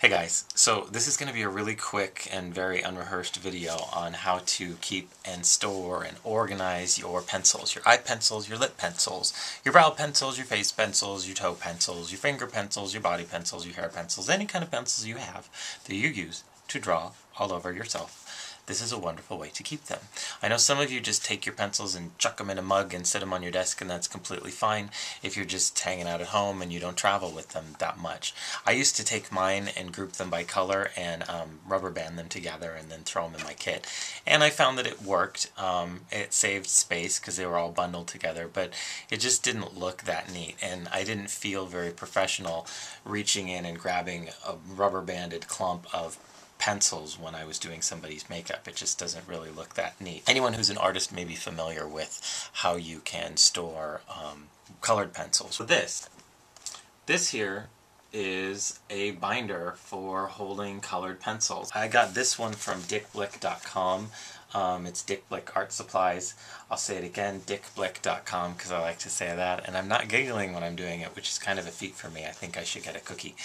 Hey guys, so this is going to be a really quick and very unrehearsed video on how to keep and store and organize your pencils. Your eye pencils, your lip pencils, your brow pencils, your face pencils, your toe pencils, your finger pencils, your body pencils, your hair pencils, any kind of pencils you have that you use to draw all over yourself. This is a wonderful way to keep them. I know some of you just take your pencils and chuck them in a mug and sit them on your desk, and that's completely fine if you're just hanging out at home and you don't travel with them that much. I used to take mine and group them by color and rubber band them together and then throw them in my kit. And I found that it worked. It saved space because they were all bundled together, but it just didn't look that neat. And I didn't feel very professional reaching in and grabbing a rubber banded clump of pencils when I was doing somebody's makeup. It just doesn't really look that neat. Anyone who's an artist may be familiar with how you can store colored pencils. So this here is a binder for holding colored pencils. I got this one from dickblick.com. It's Dick Blick Art Supplies. I'll say it again, dickblick.com, because I like to say that, and I'm not giggling when I'm doing it, which is kind of a feat for me. I think I should get a cookie.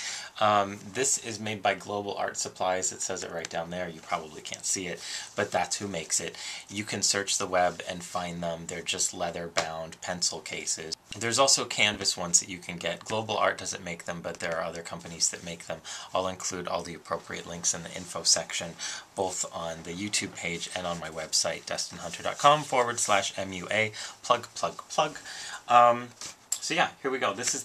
This is made by Global Art Supplies. It says it right down there. You probably can't see it, but that's who makes it. You can search the web and find them. They're just leather-bound pencil cases. There's also canvas ones that you can get. Global Art doesn't make them, but there are other companies that make them. I'll include all the appropriate links in the info section, both on the YouTube page and on my website, dustinhunter.com/MUA. Plug. So yeah, here we go. This.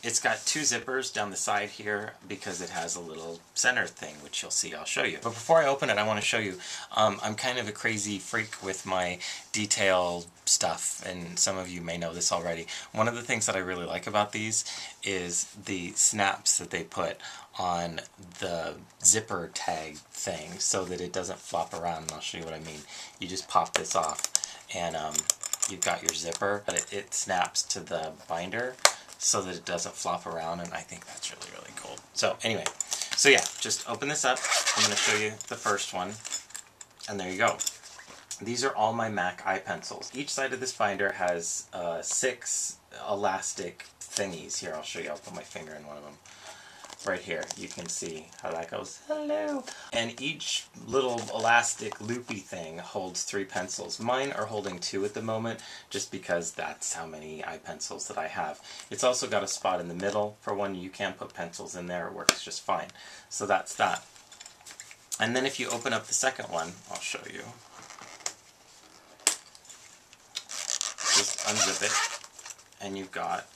It's got two zippers down the side here because it has a little center thing, which you'll see. I'll show you. But before I open it, I want to show you. I'm kind of a crazy freak with my detail stuff, and some of you may know this already. One of the things that I really like about these is the snaps that they put on the zipper tag thing so that it doesn't flop around, and I'll show you what I mean. You just pop this off, and you've got your zipper, but it snaps to the binder so that it doesn't flop around, and I think that's really, really cool. So anyway, so yeah, just open this up. I'm going to show you the first one, and there you go. These are all my MAC eye pencils. Each side of this binder has 6 elastic thingies. Here, I'll show you. I'll put my finger in one of them. Right here, you can see how that goes. Hello! And each little elastic loopy thing holds 3 pencils. Mine are holding 2 at the moment, just because that's how many eye pencils that I have. It's also got a spot in the middle for when you can put pencils in there. It works just fine. So that's that. And then if you open up the second one, I'll show you. Just unzip it, and you've got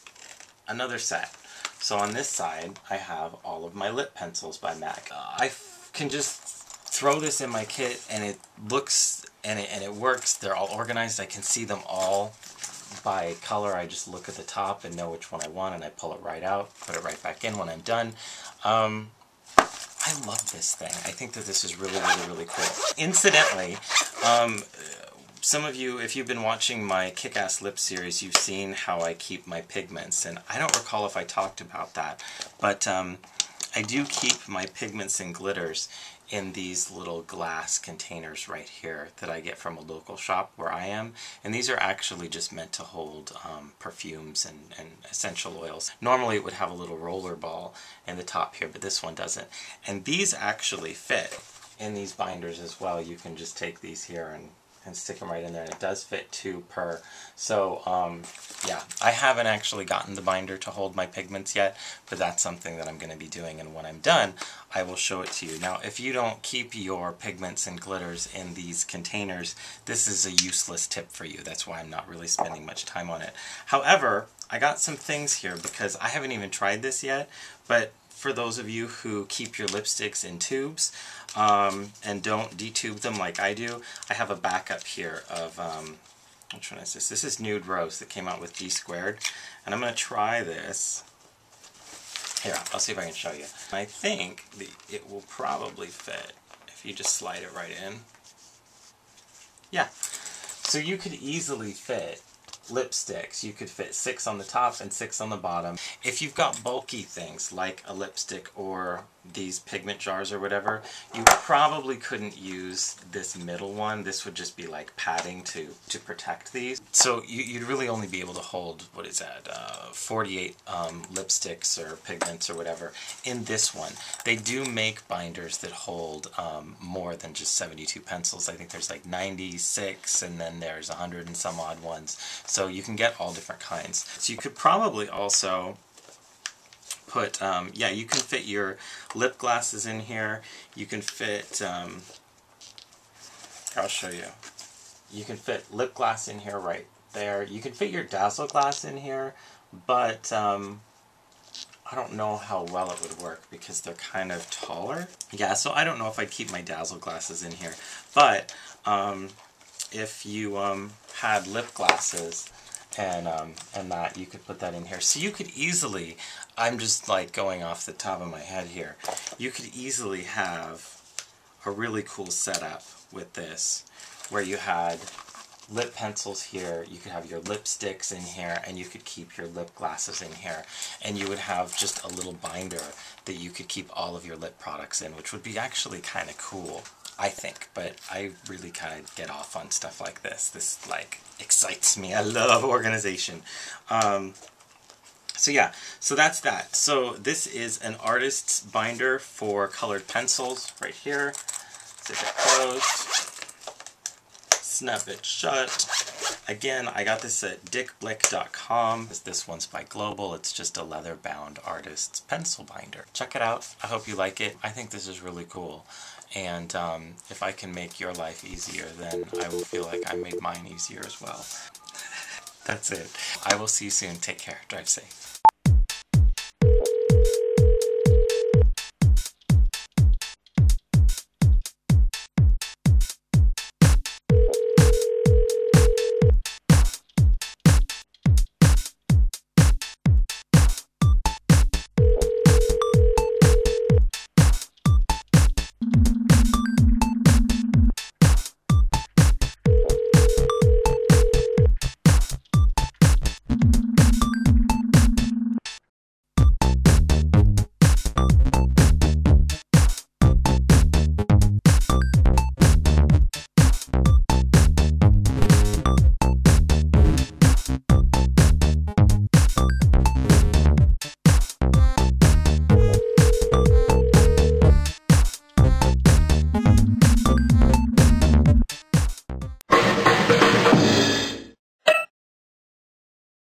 another set. So on this side, I have all of my lip pencils by MAC. I can just throw this in my kit, and it looks, and it works. They're all organized. I can see them all by color. I just look at the top and know which one I want, and I pull it right out, put it right back in when I'm done. I love this thing. I think that this is really, really, really cool. Incidentally, some of you, if you've been watching my Kick-Ass Lip series, you've seen how I keep my pigments, and I don't recall if I talked about that, but I do keep my pigments and glitters in these little glass containers right here that I get from a local shop where I am, and these are actually just meant to hold perfumes and essential oils. Normally it would have a little roller ball in the top here, but this one doesn't. And these actually fit in these binders as well. You can just take these here and stick them right in there, and it does fit 2 per. So yeah, I haven't actually gotten the binder to hold my pigments yet, but that's something that I'm going to be doing, and when I'm done I will show it to you. Now if you don't keep your pigments and glitters in these containers, this is a useless tip for you. That's why I'm not really spending much time on it. However, I got some things here because I haven't even tried this yet, but for those of you who keep your lipsticks in tubes and don't detube them like I do, I have a backup here of, which one is this? This is Nude Rose that came out with D Squared, and I'm going to try this. Here, I'll see if I can show you. I think it will probably fit if you just slide it right in. Yeah, so you could easily fit lipsticks. You could fit 6 on the top and 6 on the bottom. If you've got bulky things like a lipstick or these pigment jars or whatever, you probably couldn't use this middle one. This would just be like padding to protect these. So you'd really only be able to hold, what is that, 48 lipsticks or pigments or whatever in this one. They do make binders that hold more than just 72 pencils. I think there's like 96, and then there's 100 and some odd ones. So you can get all different kinds. So you could probably also put, yeah, you can fit your lip glasses in here. You can fit, I'll show you. You can fit lip gloss in here right there. You can fit your Dazzle glass in here, but I don't know how well it would work because they're kind of taller. Yeah, so I don't know if I'd keep my Dazzle glasses in here, but if you had lip glasses and that, you could put that in here. So you could easily, I'm just like going off the top of my head here, you could easily have a really cool setup with this, where you had lip pencils here, you could have your lipsticks in here, and you could keep your lip glasses in here, and you would have just a little binder that you could keep all of your lip products in, which would be actually kind of cool, I think. But I really kind of get off on stuff like this. This like excites me. I love organization. So yeah, so that's that. So this is an artist's binder for colored pencils right here. Zip it closed. Snap it shut. Again, I got this at dickblick.com. This one's by Global. It's just a leather-bound artist's pencil binder. Check it out. I hope you like it. I think this is really cool. And if I can make your life easier, then I will feel like I made mine easier as well. That's it. I will see you soon. Take care. Drive safe.